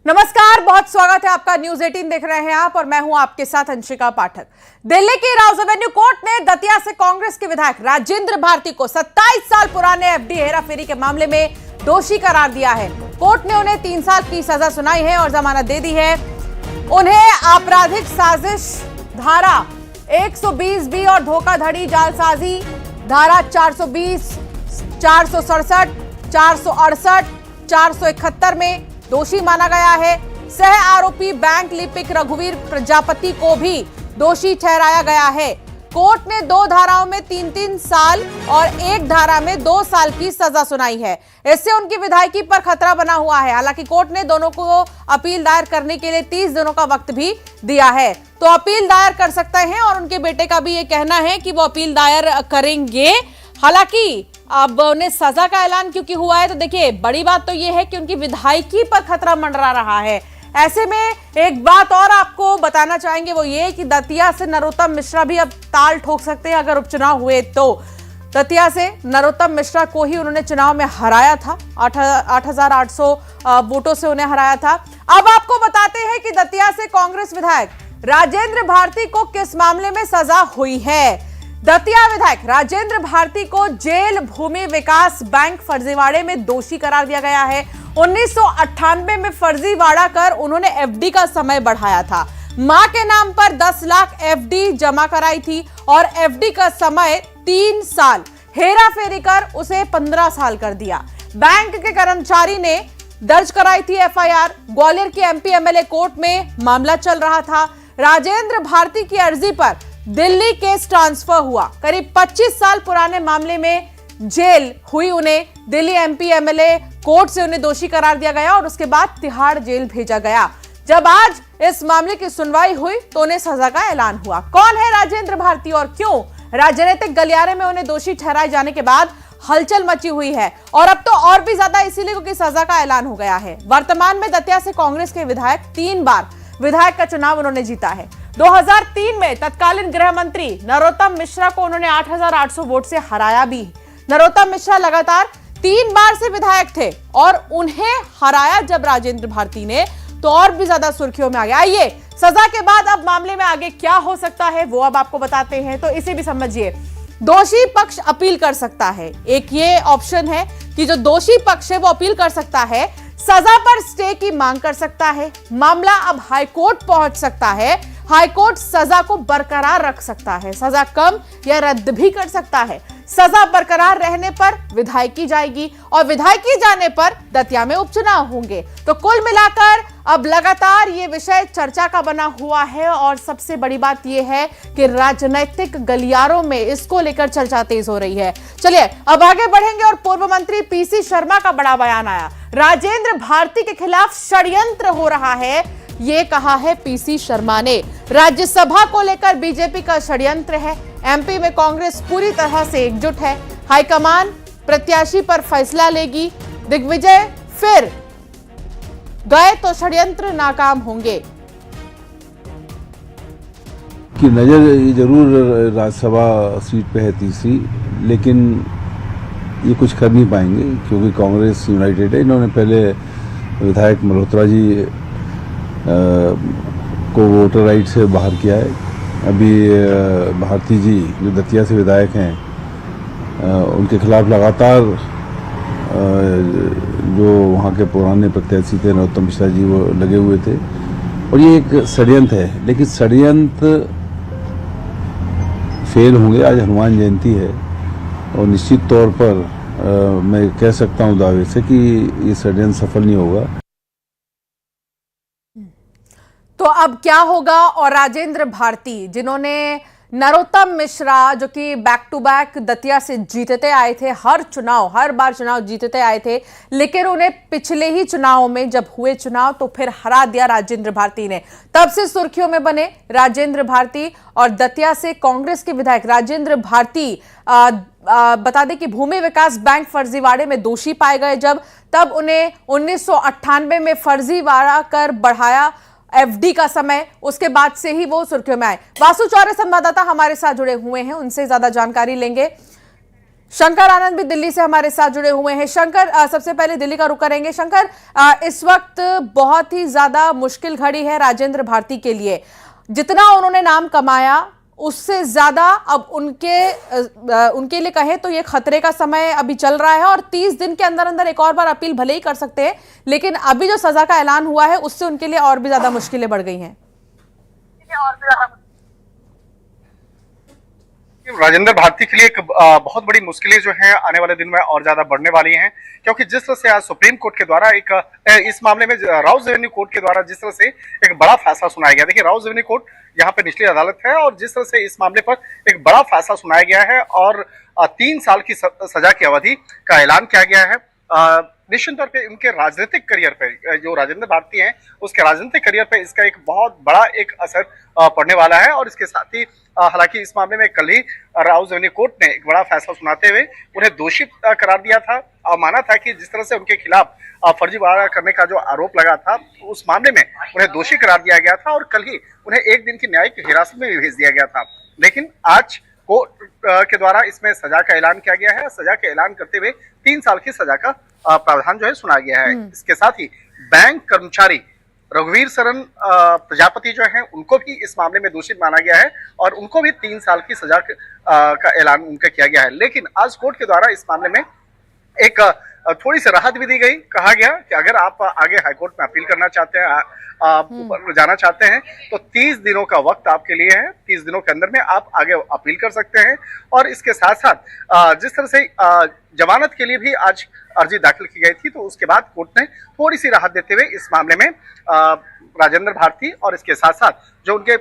नमस्कार, बहुत स्वागत है आपका। न्यूज 18 देख रहे हैं आप और मैं हूं आपके साथ अंशिका पाठक। दिल्ली की राउज एवेन्यू कोर्ट ने दतिया से कांग्रेस के विधायक राजेंद्र भारती को 27 साल पुराने एफडी हेराफेरी के मामले में दोषी करार दिया है। कोर्ट ने उन्हें 3 साल की सजा सुनाई है और जमानत दे दी है। उन्हें आपराधिक साजिश धारा 120B और धोखाधड़ी जालसाजी धारा 420, 467, 468, 471 में दोषी माना गया है। सह आरोपी बैंक लिपिक रघुवीर प्रजापति को भी दोषी ठहराया गया है। कोर्ट ने 2 धाराओं में 3-3 साल और 1 धारा में 2 साल की सजा सुनाई है। इससे उनकी विधायकी पर खतरा बना हुआ है। हालांकि कोर्ट ने दोनों को अपील दायर करने के लिए 30 दिनों का वक्त भी दिया है, तो अपील दायर कर सकते हैं और उनके बेटे का भी ये कहना है कि वो अपील दायर करेंगे। हालांकि अब उन्हें सजा का ऐलान क्योंकि हुआ है, तो देखिए बड़ी बात तो यह है कि उनकी विधायकी पर खतरा मंडरा रहा है। ऐसे में एक बात और आपको बताना चाहेंगे, वो ये कि दतिया से नरोत्तम मिश्रा भी अब ताल ठोक सकते हैं अगर उपचुनाव हुए तो। दतिया से नरोत्तम मिश्रा को ही उन्होंने चुनाव में हराया था, 8,800 वोटों से उन्हें हराया था। अब आपको बताते हैं कि दतिया से कांग्रेस विधायक राजेंद्र भारती को किस मामले में सजा हुई है। दतिया विधायक राजेंद्र भारती को जेल भूमि विकास बैंक फर्जीवाड़े में दोषी करार दिया गया है। 1998 में फर्जीवाड़ा कर उन्होंने एफडी का समय बढ़ाया था। मां के नाम पर 10 लाख एफडी जमा कराई थी और एफडी का समय 3 साल, हेरा फेरी कर उसे 15 साल कर दिया। बैंक के कर्मचारी ने दर्ज कराई थी एफआईआर। ग्वालियर की एमपी एमएलए कोर्ट में मामला चल रहा था। राजेंद्र भारती की अर्जी पर दिल्ली केस ट्रांसफर हुआ। करीब 25 साल पुराने मामले में जेल हुई उन्हें। दिल्ली एमपी एमएलए कोर्ट से उन्हें दोषी करार दिया गया और उसके बाद तिहाड़ जेल भेजा गया। जब आज इस मामले की सुनवाई हुई तो उन्हें सजा का ऐलान हुआ। कौन है राजेंद्र भारती और क्यों राजनीतिक गलियारे में उन्हें दोषी ठहराए जाने के बाद हलचल मची हुई है, और अब तो और भी ज्यादा इसीलिए क्योंकि सजा का ऐलान हो गया है। वर्तमान में दतिया से कांग्रेस के विधायक 3 बार विधायक का चुनाव उन्होंने जीता है। 2003 में तत्कालीन गृह मंत्री नरोत्तम मिश्रा को उन्होंने 8,800 वोट से हराया भी। नरोत्तम मिश्रा लगातार 3 बार से विधायक थे और उन्हें हराया जब राजेंद्र भारती ने, तो और भी ज्यादा सुर्खियों में आ गया। आइए सजा के बाद अब मामले में आगे क्या हो सकता है वो अब आपको बताते हैं, तो इसे भी समझिए। दोषी पक्ष अपील कर सकता है। एक ये ऑप्शन है कि जो दोषी पक्ष है वो अपील कर सकता है, सजा पर स्टे की मांग कर सकता है। मामला अब हाईकोर्ट पहुंच सकता है। हाईकोर्ट सजा को बरकरार रख सकता है, सजा कम या रद्द भी कर सकता है। सजा बरकरार रहने पर विधायकी जाएगी और विधायकी जाने पर दतिया में उपचुनाव होंगे। तो कुल मिलाकर अब लगातार ये विषय चर्चा का बना हुआ है और सबसे बड़ी बात यह है कि राजनीतिक गलियारों में इसको लेकर चर्चा तेज हो रही है। चलिए अब आगे बढ़ेंगे और पूर्व मंत्री पीसी शर्मा का बड़ा बयान आया। राजेंद्र भारती के खिलाफ षड्यंत्र हो रहा है, ये कहा है पीसी शर्मा ने। राज्यसभा को लेकर बीजेपी का षड्यंत्र है। एमपी में कांग्रेस पूरी तरह से एकजुट है। हाईकमान प्रत्याशी पर फैसला लेगी। दिग्विजय फिर गए तो षड्यंत्र नाकाम होंगे। की नजर ये जरूर राज्यसभा सीट पे है तीसरी, लेकिन ये कुछ कर नहीं पाएंगे क्योंकि कांग्रेस यूनाइटेड है। इन्होंने पहले विधायक मल्होत्रा जी को वोटर राइट से बाहर किया है। अभी भारती जी जो दतिया से विधायक हैं, उनके खिलाफ लगातार जो वहाँ के पुराने प्रत्याशी थे नरोत्तम मिश्रा जी, वो लगे हुए थे और ये एक षड्यंत्र है। लेकिन षड्यंत्र फेल होंगे। आज हनुमान जयंती है और निश्चित तौर पर मैं कह सकता हूँ दावे से कि ये षड्यंत्र सफल नहीं होगा। तो अब क्या होगा? और राजेंद्र भारती जिन्होंने नरोत्तम मिश्रा जो कि बैक टू बैक दतिया से जीतते आए थे, हर बार चुनाव जीतते आए थे, लेकिन उन्हें पिछले ही चुनाव में जब हुए चुनाव तो फिर हरा दिया राजेंद्र भारती ने। तब से सुर्खियों में बने राजेंद्र भारती और दतिया से कांग्रेस के विधायक राजेंद्र भारती बता दें कि भूमि विकास बैंक फर्जीवाड़े में दोषी पाए गए जब, तब उन्हें 1998 में फर्जीवाड़ा कर बढ़ाया एफडी का समय, उसके बाद से ही वो सुर्खियों में आए। वासु चौरे संवाददाता हमारे साथ जुड़े हुए हैं, उनसे ज्यादा जानकारी लेंगे। शंकर आनंद भी दिल्ली से हमारे साथ जुड़े हुए हैं। शंकर, सबसे पहले दिल्ली का रुख करेंगे। शंकर, इस वक्त बहुत ही ज्यादा मुश्किल घड़ी है राजेंद्र भारती के लिए। जितना उन्होंने नाम कमाया उससे ज्यादा अब उनके लिए कहें तो ये खतरे का समय अभी चल रहा है और 30 दिन के अंदर अंदर एक और बार अपील भले ही कर सकते हैं, लेकिन अभी जो सजा का ऐलान हुआ है उससे उनके लिए और भी ज्यादा मुश्किलें बढ़ गई हैं। राजेंद्र भारती के लिए एक बहुत बड़ी मुश्किलें जो हैं आने वाले दिन में और ज्यादा बढ़ने वाली हैं, क्योंकि जिस तरह से आज सुप्रीम कोर्ट के द्वारा इस मामले में राउज रेवेन्यू कोर्ट के द्वारा जिस तरह से एक बड़ा फैसला सुनाया गया। देखिए, राउज रेवेन्यू कोर्ट यहाँ पे निचली अदालत है और जिस तरह से इस मामले पर एक बड़ा फैसला सुनाया गया है और 3 साल की सजा की अवधि का ऐलान किया गया है। निश्चित तौर पे उनके राजनीतिक करियर पे, जो राजेंद्र भारती हैं उसके राजनीतिक करियर पे इसका एक बहुत बड़ा एक असर पड़ने वाला है। और इसके साथ ही हालांकि इस मामले में कल ही राउज रेवेन्यू कोर्ट ने एक बड़ा फैसला सुनाते हुए उन्हें दोषी करार दिया था और माना था कि जिस तरह से उनके खिलाफ फर्जीवाड़ा करने का जो आरोप लगा था उस मामले में उन्हें दोषी करार दिया गया था और कल ही उन्हें 1 दिन की न्यायिक हिरासत में भी भेज दिया गया था। लेकिन आज कोर्ट के द्वारा इसमें सजा का ऐलान किया गया है। सजा का ऐलान करते हुए 3 साल की सजा का प्रावधान जो है सुना गया है। इसके साथ ही बैंक कर्मचारी रघुवीर शरण प्रजापति जो है उनको भी इस मामले में दोषी माना गया है और उनको भी 3 साल की सजा का ऐलान उनका किया गया है। लेकिन आज कोर्ट के द्वारा इस मामले में एक थोड़ी सी राहत भी दी गई। कहा गया कि अगर आप आगे हाईकोर्ट में अपील करना चाहते हैं, ऊपर जाना चाहते हैं तो 30 दिनों का वक्त आपके लिए है। 30 दिनों के अंदर में आप आगे अपील कर सकते हैं। और इसके साथ साथ जिस तरह से जमानत के लिए भी आज अर्जी दाखिल की गई थी तो उसके बाद कोर्ट ने थोड़ी सी राहत देते हुए इस मामले में राजेंद्र भारती और इसके साथ साथ जो उनके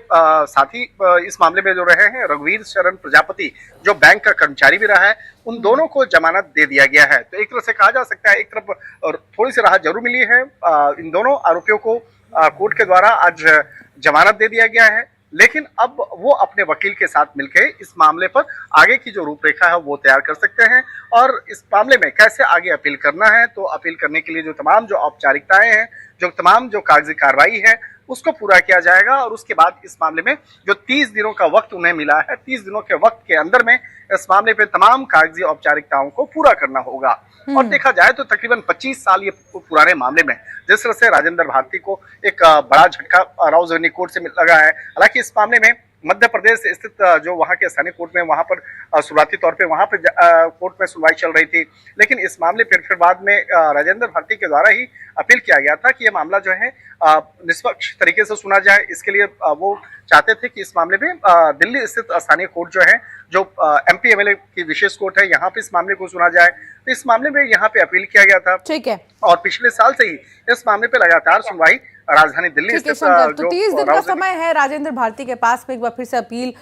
साथी इस मामले में जो रहे हैं रघुवीर शरण प्रजापति जो बैंक का कर्मचारी भी रहा है, उन दोनों को जमानत दे दिया गया है। तो एक तरह से कहा जा सकता है, एक तरफ थोड़ी सी राहत जरूर मिली है। इन दोनों आरोपियों को कोर्ट के द्वारा आज जमानत दे दिया गया है, लेकिन अब वो अपने वकील के साथ मिलकर इस मामले पर आगे की जो रूपरेखा है वो तैयार कर सकते हैं और इस मामले में कैसे आगे अपील करना है। तो अपील करने के लिए जो तमाम जो औपचारिकताएं हैं, जो तमाम जो कागजी कार्रवाई है उसको पूरा किया जाएगा और उसके बाद इस मामले में जो 30 दिनों का वक्त उन्हें मिला है, 30 दिनों के वक्त के अंदर में इस मामले पे तमाम कागजी औपचारिकताओं को पूरा करना होगा। और देखा जाए तो तकरीबन 25 साल ये पुराने मामले में जिस तरह से राजेंद्र भारती को एक बड़ा झटका राउज रेवेन्यू कोर्ट से लगा है। हालांकि इस मामले में मध्य प्रदेश स्थित जो वहां के स्थानीय कोर्ट में वहां पर शुरुआती तौर पे वहां पर कोर्ट में सुनवाई चल रही थी, लेकिन इस मामले फिर बाद में राजेंद्र भारती के द्वारा ही अपील किया गया था कि यह मामला जो है निष्पक्ष तरीके से सुना जाए। इसके लिए वो चाहते थे कि इस मामले में दिल्ली स्थित स्थानीय कोर्ट जो है, जो MP MLA की विशेष कोर्ट है, यहाँ पे इस मामले को सुना जाए। तो इस मामले में यहाँ पे अपील किया गया था। ठीक है। और पिछले साल से ही इस मामले पे लगातार सुनवाई राजधानी दिल्ली स्थित तो 30 दिन का समय है राजेंद्र भारती के पास में एक बार फिर से अपील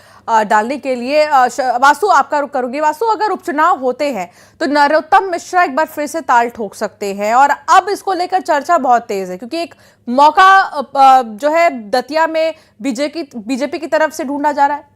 डालने के लिए। वासु, आपका रुख करूंगी। वासु, अगर उपचुनाव होते हैं तो नरोत्तम मिश्रा एक बार फिर से ताल ठोक सकते हैं और अब इसको लेकर चर्चा बहुत तेज है क्योंकि एक मौका जो है दतिया में बीजेपी की तरफ से ढूंढा जा रहा है।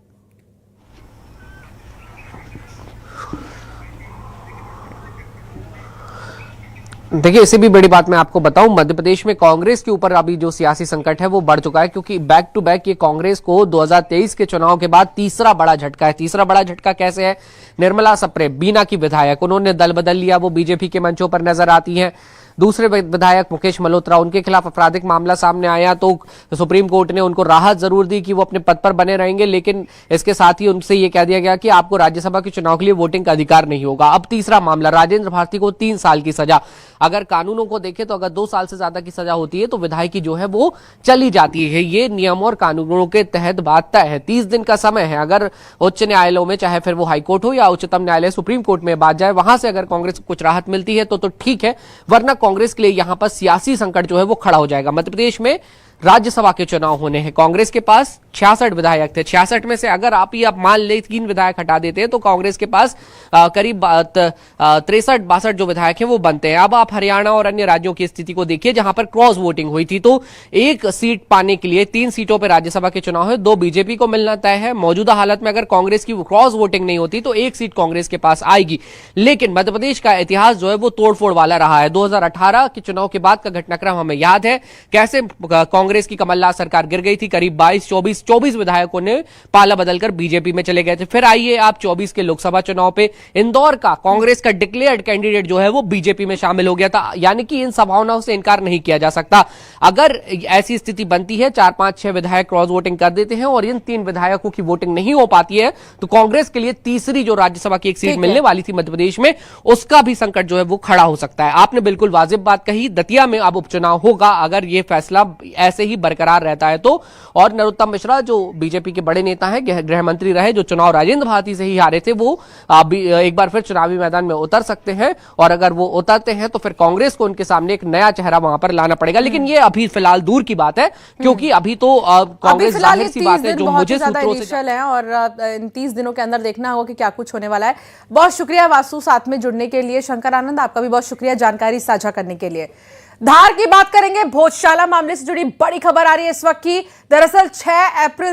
देखिए, इससे भी बड़ी बात मैं आपको बताऊं, मध्य प्रदेश में कांग्रेस के ऊपर अभी जो सियासी संकट है वो बढ़ चुका है क्योंकि बैक टू बैक ये कांग्रेस को 2023 के चुनाव के बाद तीसरा बड़ा झटका है। तीसरा बड़ा झटका कैसे है? निर्मला सप्रे, बीना की विधायक, उन्होंने दल बदल लिया, वो बीजेपी के मंचों पर नजर आती हैं। दूसरे विधायक मुकेश मल्होत्रा, उनके खिलाफ आपराधिक मामला सामने आया तो सुप्रीम कोर्ट ने उनको राहत जरूर दी कि वो अपने पद पर बने रहेंगे, लेकिन इसके साथ ही उनसे ये कह दिया गया कि आपको राज्यसभा के चुनाव के लिए वोटिंग का अधिकार नहीं होगा। अब तीसरा मामला, राजेंद्र भारती को 3 साल की सजा। अगर कानूनों को देखें तो अगर 2 साल से ज्यादा की सजा होती है तो विधायकी जो है वो चली जाती है। ये नियमों और कानूनों के तहत बात तय है। 30 दिन का समय है। अगर उच्च न्यायालयों में, चाहे फिर वो हाईकोर्ट हो या उच्चतम न्यायालय सुप्रीम कोर्ट में बात जाए, वहां से अगर कांग्रेस को कुछ राहत मिलती है तो ठीक है, वरना कांग्रेस के लिए यहां पर सियासी संकट जो है वो खड़ा हो जाएगा। मध्य प्रदेश में राज्यसभा के चुनाव होने हैं। कांग्रेस के पास 66 विधायक थे। 66 में से अगर आप मान ले 3 विधायक हटा देते हैं तो कांग्रेस के पास करीब 63-62 जो विधायक हैं वो बनते हैं। अब आप हरियाणा और अन्य राज्यों की स्थिति को देखिए जहां पर क्रॉस वोटिंग हुई थी तो 1 सीट पाने के लिए 3 सीटों पर राज्यसभा के चुनाव है, 2 बीजेपी को मिलना तय है। मौजूदा हालत में अगर कांग्रेस की क्रॉस वोटिंग नहीं होती तो 1 सीट कांग्रेस के पास आएगी। लेकिन मध्य प्रदेश का इतिहास जो है वो तोड़फोड़ वाला रहा है। 2018 के चुनाव के बाद का घटनाक्रम हमें याद है, कैसे कांग्रेस कांग्रेस की कमलनाथ सरकार गिर गई थी, करीब 24 विधायकों ने पाला बदलकर बीजेपी में चले गए थे। फिर आइए आप 24 के लोकसभा चुनाव पे इंदौर का कांग्रेस का डिक्लेयर्ड कैंडिडेट जो है वो बीजेपी में शामिल हो गया था। यानी कि इन संभावनाओं से इनकार नहीं किया जा सकता। अगर ऐसी स्थिति बनती है, 4, 5, 6 विधायक क्रॉस वोटिंग कर देते हैं और इन 3 विधायकों की वोटिंग नहीं हो पाती है, तो कांग्रेस के लिए तीसरी जो राज्यसभा की एक सीट मिलने वाली थी मध्य प्रदेश में, उसका भी संकट जो है वो खड़ा हो सकता है। आपने बिल्कुल वाजिब बात कही, दतिया में अब उपचुनाव होगा अगर ये फैसला ऐसे ही बरकरार रहता है तो। और नरोत्तम मिश्रा जो बीजेपी के बड़े नेता हैं, गृह मंत्री रहे, जो चुनाव राजेंद्र भारती से ही हारे थे, वो एक बार फिर चुनावी मैदान में उतर सकते हैं। और अगर वो उतरते हैं तो फिर कांग्रेस को उनके सामने एक नया चेहरा वहां पर लाना पड़ेगा। लेकिन ये अभी फिलहाल दूर की बात है, क्योंकि अभी तो कांग्रेस जाहिर सी बात है जो मुझे सूत्रों से है और इन 30 दिनों के अंदर देखना होगा कि क्या कुछ होने वाला है। बहुत शुक्रिया वासु साथ में जुड़ने के लिए। शंकर आनंद, आपका भी बहुत शुक्रिया जानकारी साझा करने के लिए। धार की बात करेंगे, भोजशाला मामले से जुड़ी बड़ी खबर आ रही है इस वक्त की। दरअसल 6 अप्रैल